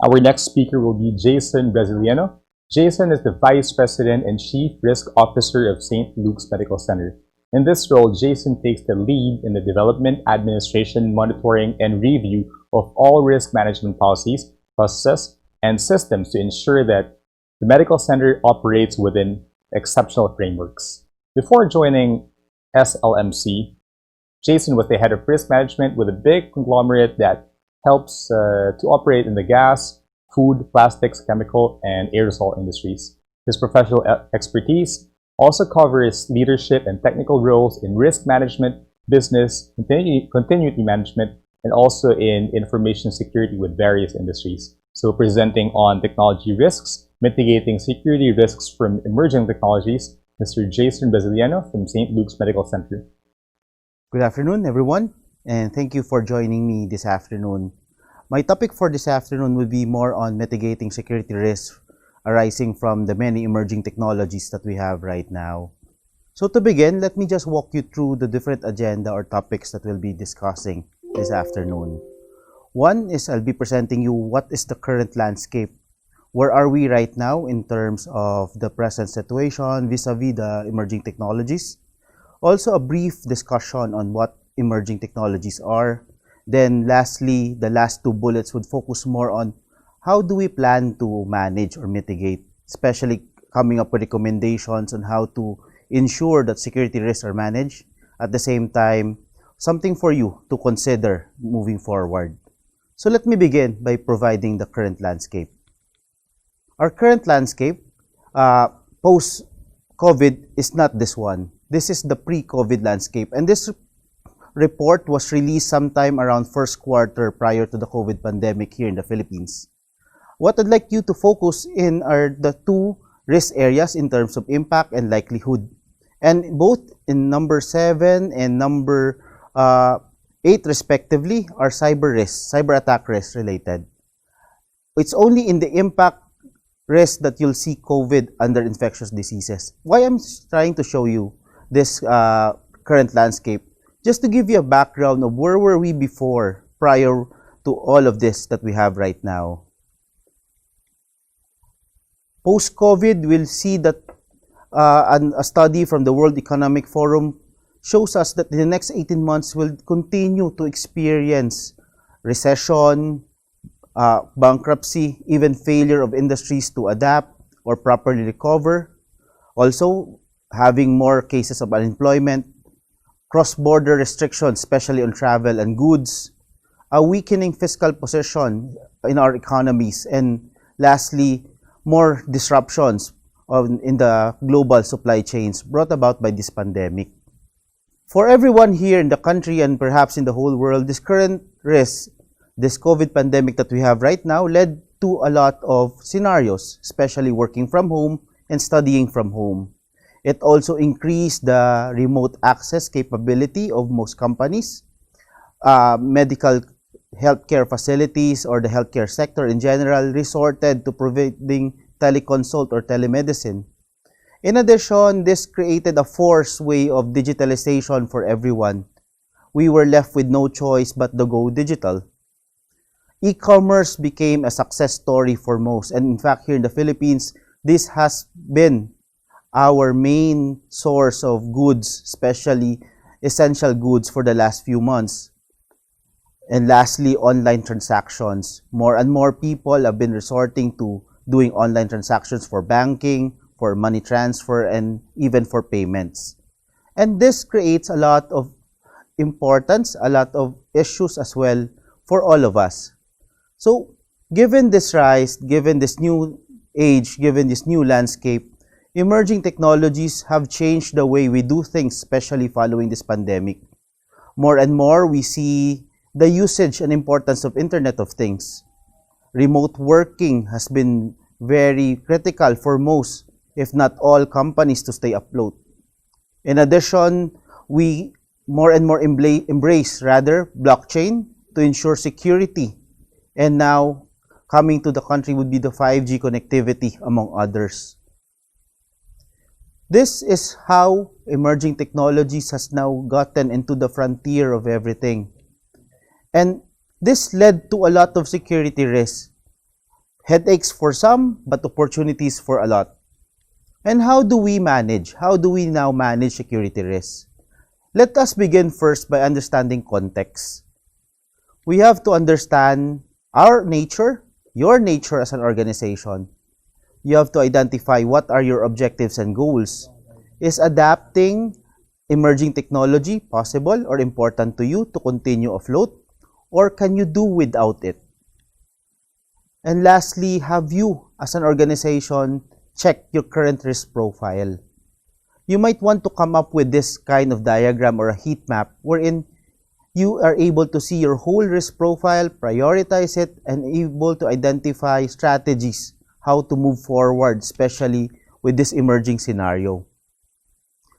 Our next speaker will be Jason Brasiliano. Jason is the Vice President and Chief Risk Officer of St. Luke's Medical Center. In this role, Jason takes the lead in the development, administration, monitoring, and review of all risk management policies, processes, and systems to ensure that the medical center operates within exceptional frameworks. Before joining SLMC, Jason was the head of risk management with a big conglomerate that helps to operate in the gas, food, plastics, chemical, and aerosol industries. His professional expertise also covers leadership and technical roles in risk management, business, continuity management, and also in information security with various industries. So presenting on technology risks, mitigating security risks from emerging technologies, Mr. Jason Brasiliano from St. Luke's Medical Center. Good afternoon, everyone, and thank you for joining me this afternoon. My topic for this afternoon will be more on mitigating security risks arising from the many emerging technologies that we have right now. So to begin, let me just walk you through the different agenda or topics that we'll be discussing this afternoon. One is I'll be presenting you what is the current landscape. Where are we right now in terms of the present situation vis-a-vis the emerging technologies? Also, a brief discussion on what emerging technologies are. Then lastly, the last two bullets would focus more on how do we plan to manage or mitigate, especially coming up with recommendations on how to ensure that security risks are managed. At the same time, something for you to consider moving forward. So let me begin by providing the current landscape. Our current landscape, post-COVID, is not this one. This is the pre-COVID landscape, and this report was released sometime around first quarter prior to the COVID pandemic here in the Philippines. What I'd like you to focus in are the two risk areas in terms of impact and likelihood. And both in number 7 and number 8 respectively are cyber risks, cyber attack risks related. It's only in the impact risk that you'll see COVID under infectious diseases. Why I'm trying to show you this current landscape, just to give you a background of where were we before, prior to all of this that we have right now. Post-COVID, we'll see that a study from the World Economic Forum shows us that in the next 18 months, we'll continue to experience recession, bankruptcy, even failure of industries to adapt or properly recover. Also, having more cases of unemployment, cross-border restrictions, especially on travel and goods, a weakening fiscal position in our economies, and lastly, more disruptions in the global supply chains brought about by this pandemic. For everyone here in the country and perhaps in the whole world, this current risk, this COVID pandemic that we have right now, led to a lot of scenarios, especially working from home and studying from home. It also increased the remote access capability of most companies. Medical healthcare facilities or the healthcare sector in general resorted to providing teleconsult or telemedicine. In addition, this created a forced way of digitalization for everyone. We were left with no choice but to go digital. E-commerce became a success story for most, and in fact here in the Philippines, this has been our main source of goods, especially essential goods for the last few months. And lastly, online transactions. More and more people have been resorting to doing online transactions for banking, for money transfer, and even for payments. And this creates a lot of importance, a lot of issues as well for all of us. So, given this rise, given this new age, given this new landscape, emerging technologies have changed the way we do things, especially following this pandemic. More and more, we see the usage and importance of Internet of Things. Remote working has been very critical for most, if not all, companies to stay afloat. In addition, we more and more embrace blockchain to ensure security. And now, coming to the country would be the 5G connectivity, among others. This is how emerging technologies has now gotten into the frontier of everything. And this led to a lot of security risks. Headaches for some, but opportunities for a lot. And how do we manage? How do we now manage security risks? Let us begin first by understanding context. We have to understand our nature, your nature as an organization. You have to identify what are your objectives and goals. Is adapting emerging technology possible or important to you to continue afloat? Or can you do without it? And lastly, have you as an organization checked your current risk profile? You might want to come up with this kind of diagram or a heat map wherein you are able to see your whole risk profile, prioritize it, and able to identify strategies how to move forward, especially with this emerging scenario.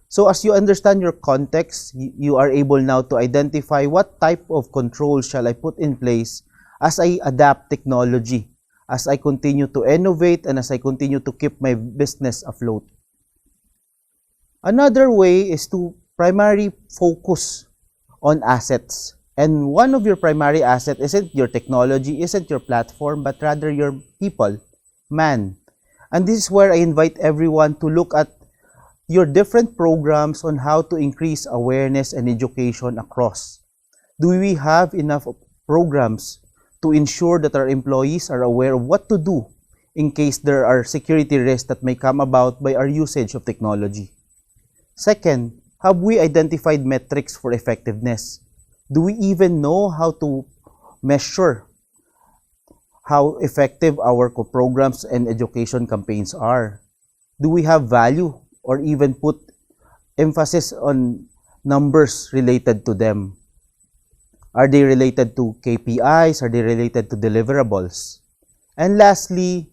So as you understand your context, you are able now to identify what type of controls shall I put in place as I adapt technology, as I continue to innovate, and as I continue to keep my business afloat. Another way is to primarily focus on assets. And one of your primary assets isn't your technology, isn't your platform, but rather your people, man. And this is where I invite everyone to look at your different programs on how to increase awareness and education across. Do we have enough programs to ensure that our employees are aware of what to do in case there are security risks that may come about by our usage of technology? Second, have we identified metrics for effectiveness? Do we even know how to measure how effective our programs and education campaigns are? Do we have value or even put emphasis on numbers related to them? Are they related to KPIs? Are they related to deliverables? And lastly,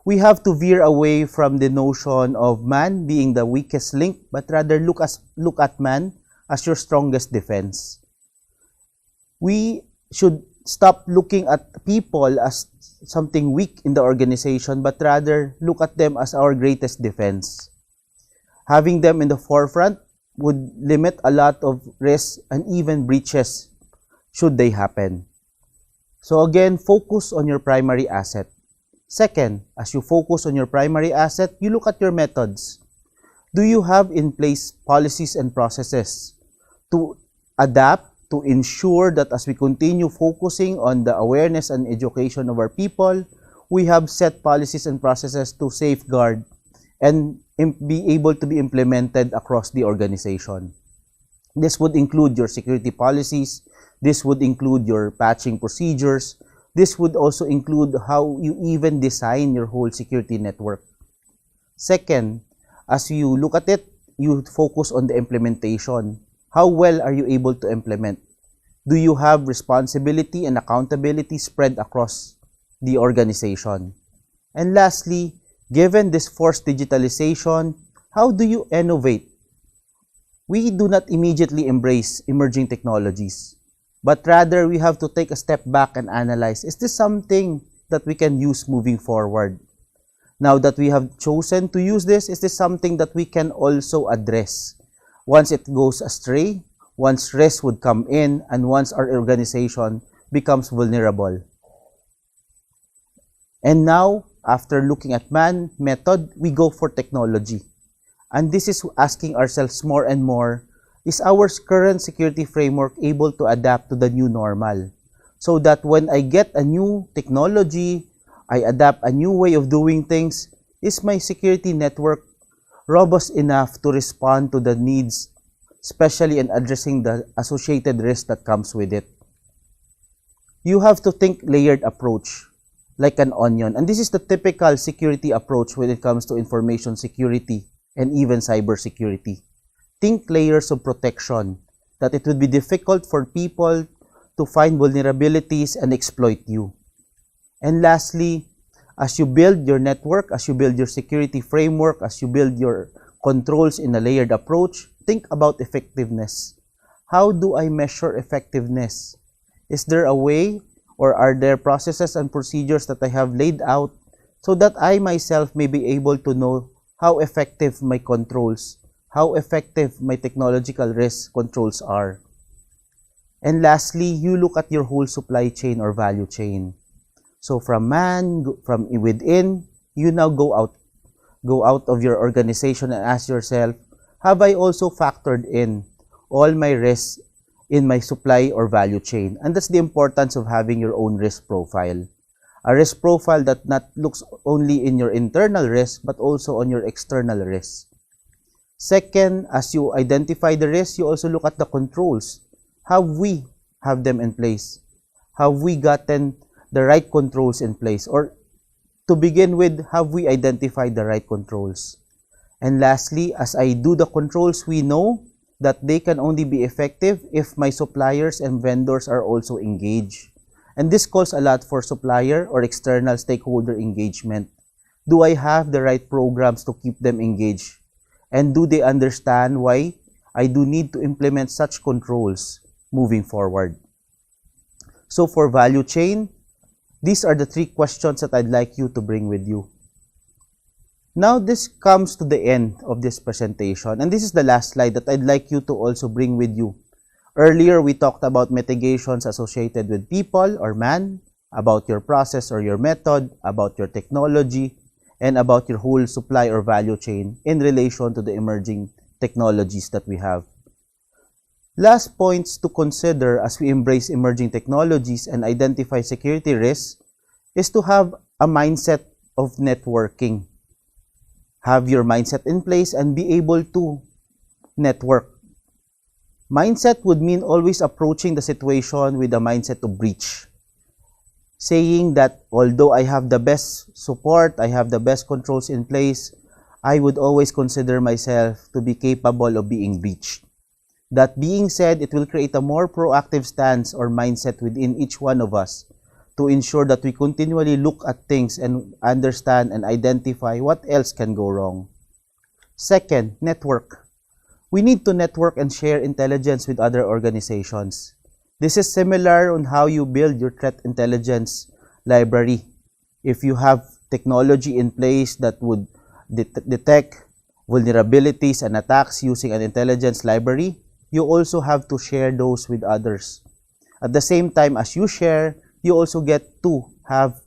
we have to veer away from the notion of man being the weakest link, but rather look at man as your strongest defense. We should stop looking at people as something weak in the organization, but rather look at them as our greatest defense. Having them in the forefront would limit a lot of risks and even breaches should they happen. So again, focus on your primary asset. Second, as you focus on your primary asset, you look at your methods. Do you have in place policies and processes to adapt, to ensure that as we continue focusing on the awareness and education of our people, we have set policies and processes to safeguard and be able to be implemented across the organization? This would include your security policies. This would include your patching procedures. This would also include how you even design your whole security network. Second, as you look at it, you focus on the implementation. How well are you able to implement? Do you have responsibility and accountability spread across the organization? And lastly, given this forced digitalization, how do you innovate? We do not immediately embrace emerging technologies, but rather we have to take a step back and analyze, is this something that we can use moving forward? Now that we have chosen to use this, is this something that we can also address? Once it goes astray, once risk would come in, and once our organization becomes vulnerable. And now, after looking at man, method, we go for technology. And this is asking ourselves more and more, is our current security framework able to adapt to the new normal? So that when I get a new technology, I adapt a new way of doing things, is my security network robust enough to respond to the needs, especially in addressing the associated risk that comes with it? You have to think layered approach, like an onion. And this is the typical security approach when it comes to information security and even cybersecurity. Think layers of protection, that it would be difficult for people to find vulnerabilities and exploit you. And lastly, as you build your network, as you build your security framework, as you build your controls in a layered approach, think about effectiveness. How do I measure effectiveness? Is there a way, or are there processes and procedures that I have laid out so that I myself may be able to know how effective my controls, how effective my technological risk controls are? And lastly, you look at your whole supply chain or value chain. So from from within, you now go out of your organization and ask yourself, have I also factored in all my risks in my supply or value chain? And that's the importance of having your own risk profile. A risk profile that not looks only in your internal risk, but also on your external risk. Second, as you identify the risk, you also look at the controls. Have we have them in place? Have we gotten the right controls in place? Or to begin with, have we identified the right controls? And lastly, as I do the controls, we know that they can only be effective if my suppliers and vendors are also engaged. And this calls a lot for supplier or external stakeholder engagement. Do I have the right programs to keep them engaged? And do they understand why I do need to implement such controls moving forward? So for value chain, these are the 3 questions that I'd like you to bring with you. Now this comes to the end of this presentation, and this is the last slide that I'd like you to also bring with you. Earlier, we talked about mitigations associated with people or man, about your process or your method, about your technology, and about your whole supply or value chain in relation to the emerging technologies that we have. Last points to consider as we embrace emerging technologies and identify security risks is to have a mindset of networking. Have your mindset in place and be able to network. Mindset would mean always approaching the situation with a mindset to breach. Saying that although I have the best support, I have the best controls in place, I would always consider myself to be capable of being breached. That being said, it will create a more proactive stance or mindset within each one of us to ensure that we continually look at things and understand and identify what else can go wrong. Second, network. We need to network and share intelligence with other organizations. This is similar on how you build your threat intelligence library. If you have technology in place that would detect vulnerabilities and attacks using an intelligence library, you also have to share those with others. At the same time as you share, you also get to have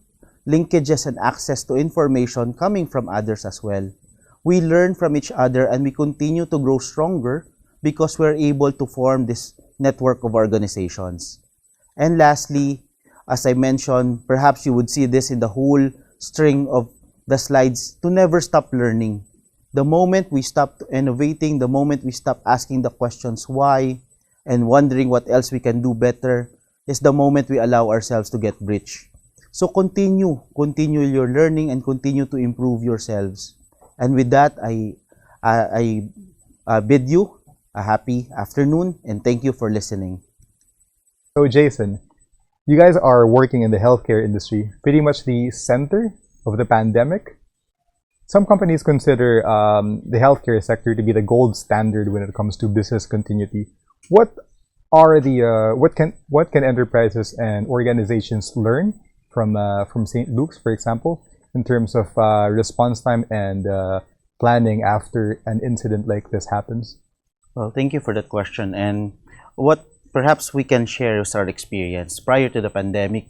linkages and access to information coming from others as well. We learn from each other and we continue to grow stronger because we're able to form this network of organizations. And lastly, as I mentioned, perhaps you would see this in the whole string of the slides, to never stop learning. The moment we stop innovating, the moment we stop asking the questions why and wondering what else we can do better, is the moment we allow ourselves to get breached. So continue your learning and continue to improve yourselves. And with that, I bid you a happy afternoon and thank you for listening. So Jason, you guys are working in the healthcare industry, pretty much the center of the pandemic. Some companies consider the healthcare sector to be the gold standard when it comes to business continuity. What can enterprises and organizations learn from St. Luke's, for example, in terms of response time and planning after an incident like this happens? Well, thank you for that question. And what perhaps we can share is our experience. Prior to the pandemic,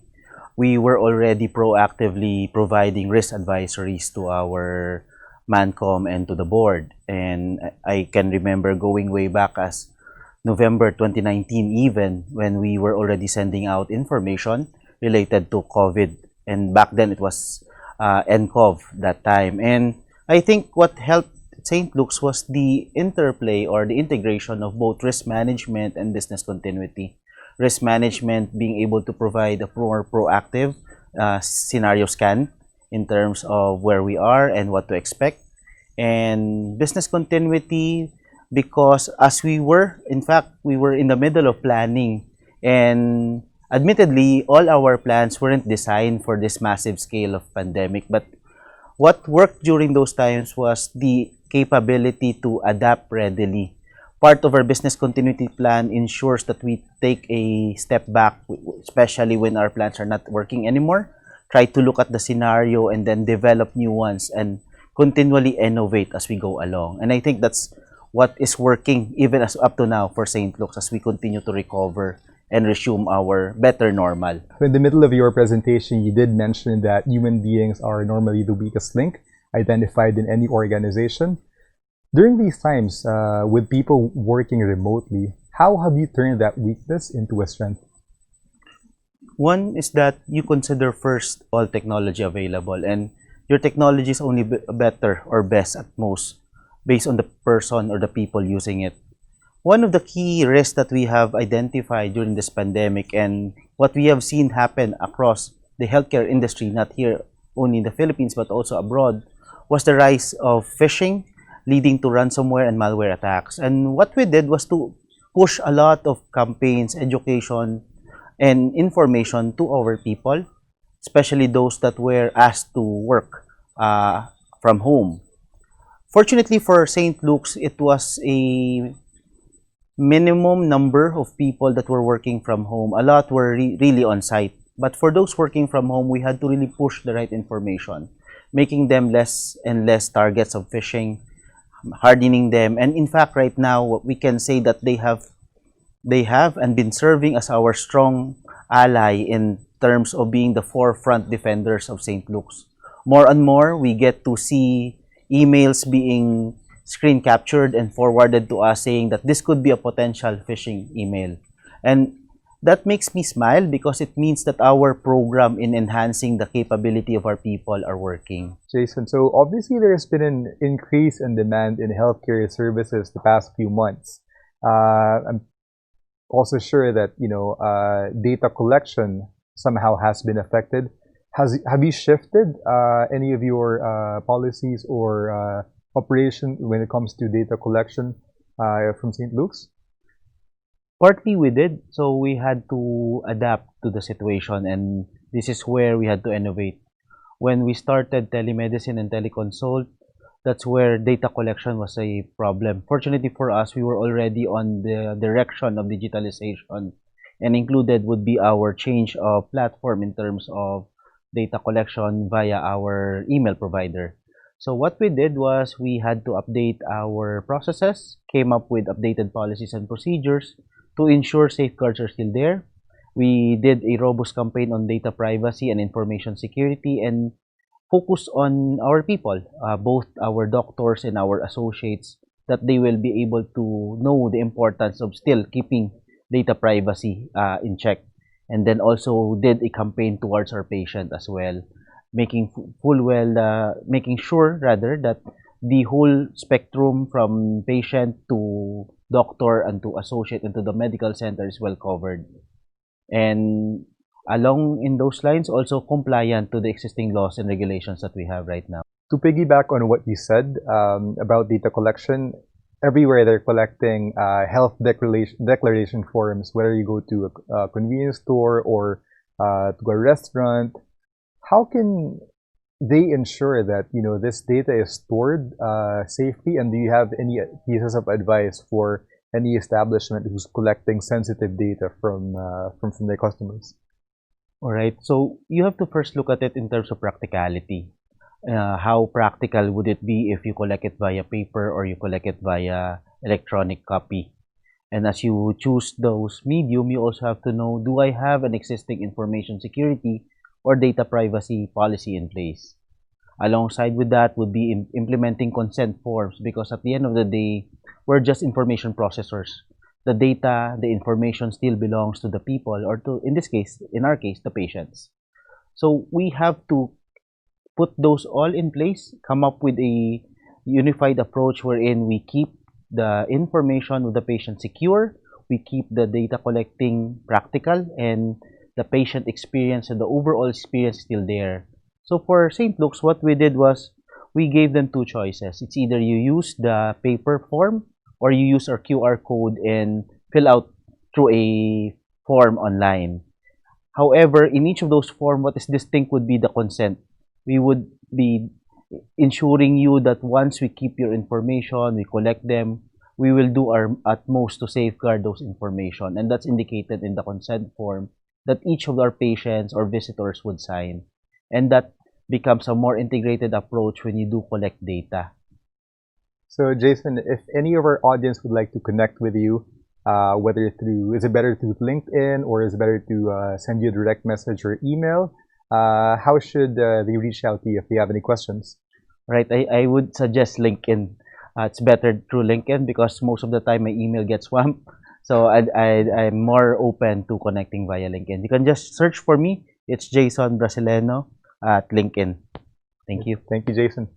we were already proactively providing risk advisories to our Mancom and to the board. And I can remember going way back as November 2019 even, when we were already sending out information related to COVID. And back then it was NCOV that time. And I think what helped St. Luke's was the interplay or the integration of both risk management and business continuity. Risk management being able to provide a more proactive scenario scan in terms of where we are and what to expect. And business continuity, because as we were in the middle of planning, and admittedly, all our plans weren't designed for this massive scale of pandemic, but what worked during those times was the capability to adapt readily. Part of our business continuity plan ensures that we take a step back, especially when our plans are not working anymore. Try to look at the scenario and then develop new ones and continually innovate as we go along. And I think that's what is working even as up to now for St. Luke's as we continue to recover and resume our better normal. In the middle of your presentation, you did mention that human beings are normally the weakest link identified in any organization. During these times, with people working remotely, how have you turned that weakness into a strength? One is that you consider first all technology available, and your technology is only better or best at most based on the person or the people using it. One of the key risks that we have identified during this pandemic and what we have seen happen across the healthcare industry, not here only in the Philippines but also abroad, was the rise of phishing leading to ransomware and malware attacks. And what we did was to push a lot of campaigns, education, and information to our people, especially those that were asked to work from home. Fortunately for St. Luke's, it was a minimum number of people that were working from home. A lot were really on site. But for those working from home, we had to really push the right information, making them less and less targets of phishing, hardening them. And in fact, right now, we can say that they have and been serving as our strong ally in terms of being the forefront defenders of St. Luke's. More and more, we get to see emails being screen captured and forwarded to us saying that this could be a potential phishing email. And that makes me smile because it means that our program in enhancing the capability of our people are working. Jason, so obviously there's been an increase in demand in healthcare services the past few months. I'm also sure that data collection somehow has been affected. Have you shifted any of your policies or operation when it comes to data collection from St. Luke's? Partly we did, so we had to adapt to the situation, and this is where we had to innovate. When we started telemedicine and teleconsult, that's where data collection was a problem. Fortunately for us, we were already on the direction of digitalization, and included would be our change of platform in terms of data collection via our email provider. So what we did was we had to update our processes, came up with updated policies and procedures to ensure safeguards are still there. We did a robust campaign on data privacy and information security and focus on our people, both our doctors and our associates, that they will be able to know the importance of still keeping data privacy in check. And then also did a campaign towards our patient as well, making making sure rather that the whole spectrum from patient to doctor and to associate and to the medical center is well covered. And along in those lines, also compliant to the existing laws and regulations that we have right now. To piggyback on what you said about data collection, everywhere they're collecting health declaration forms, whether you go to a convenience store or to a restaurant. How can they ensure that this data is stored safely? And do you have any pieces of advice for any establishment who's collecting sensitive data from their customers? All right, so you have to first look at it in terms of practicality. How practical would it be if you collect it via paper or you collect it via electronic copy? And as you choose those medium, you also have to know, do I have an existing information security or data privacy policy in place? Alongside with that would be implementing consent forms, because at the end of the day, we're just information processors. The data, the information still belongs to the people, or to, in our case, the patients. So we have to put those all in place, come up with a unified approach wherein we keep the information of the patient secure, we keep the data collecting practical, and the patient experience and the overall experience still there. So for St. Luke's, what we did was we gave them two choices. It's either you use the paper form or you use our QR code and fill out through a form online. However, in each of those forms, what is distinct would be the consent. We would be ensuring you that once we keep your information, we collect them, we will do our utmost to safeguard those information. And that's indicated in the consent form that each of our patients or visitors would sign. And that becomes a more integrated approach when you do collect data. So Jason, if any of our audience would like to connect with you, whether through, is it better through LinkedIn or is it better to send you a direct message or email? How should they reach out to you if they have any questions? Right, I would suggest LinkedIn. It's better through LinkedIn because most of the time my email gets swamped. So I'm more open to connecting via LinkedIn. You can just search for me. It's Jason Brasileno at LinkedIn. Thank you. Thank you, Jason.